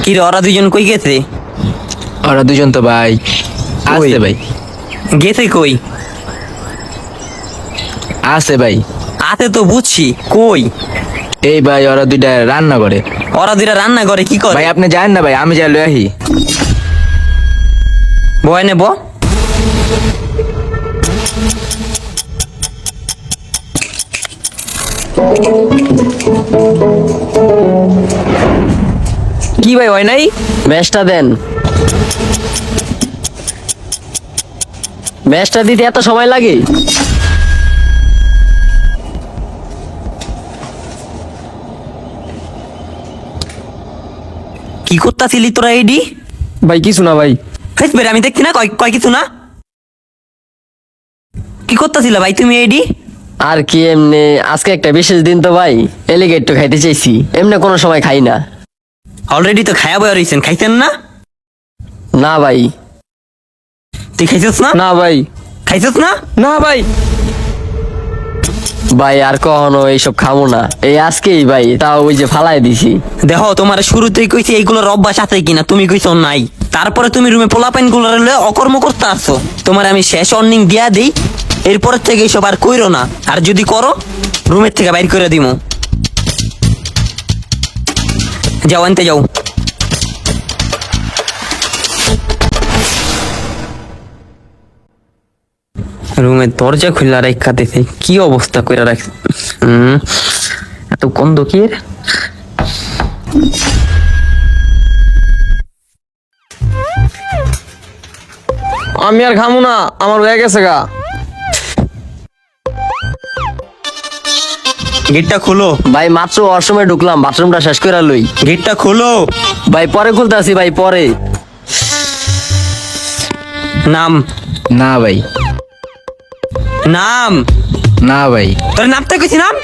কি রে ওরা দুজন কই গেছে? ওরা দুজন তো ভাই আছে ভাই, গেছে কই? আছে ভাই। আতে তো বুঝছি, কই? এই ভাই ওরা দুইটা রান্না করে। ওরা দুইটা রান্না করে কি করে? ভাই আপনি জানেন না ভাই, আমি যাই লই আহি। বয় নেব। কি ভাই হয় নাই? ম্যাচটা দেন। ম্যাচটা দিতে এত সময় লাগে? কি করতাছিলি তোরা এইডি? ভাই কিছু না ভাই। হেস বেরে আমি দেখছি না, কয় কয় কিছু না। কি করতাছিল ভাই তুমি এইডি? আর কি এমনি আজকে একটা বিশেষ দিন তো ভাই, এলিগেটর খাইতে চাইছি, এমনি কোনো সময় খাই না। অলরেডি তো খায়া বয়া রইছেন, খাইছেন না? না ভাই। তুই খাইছিস না? না ভাই। খাইছিস না? না ভাই। ভাই আর কখনো এইসব খামো না, এই আজকেই ভাই, তাও ওই যে ফালাই দিছি। দেখো তোমার শুরুতেই কইছি এইগুলোর অভ্যাস আছে কিনা, তুমি কইছো নাই। তারপরে তুমি রুমে পোলাপাইন গুলো অকর্ম করতে আসছো। তোমার আমি শেষ অর্নিং দিয়া দিই, এরপরের থেকে এইসব আর কইরো না। আর যদি করো রুমের থেকে বাইর করে দিমু। যাও আনতে যাও। রুমের দরজা খুললা রেখা দিতে কি অবস্থা করে রাখছে। এত গন্ধ কি এর? আমি আর খামো না, আমার হয়ে গেছে গা। গেটটা খোলো ভাই মাত্র ওয়াশরুমে ঢুকলাম, বাথরুমটা শেষ করে লই। গেটটা খোলো। ভাই পরে খুলতে আসি ভাই, পরে। নাম না ভাই, নাম না ভাই, তোর নামটা কইছি নাম।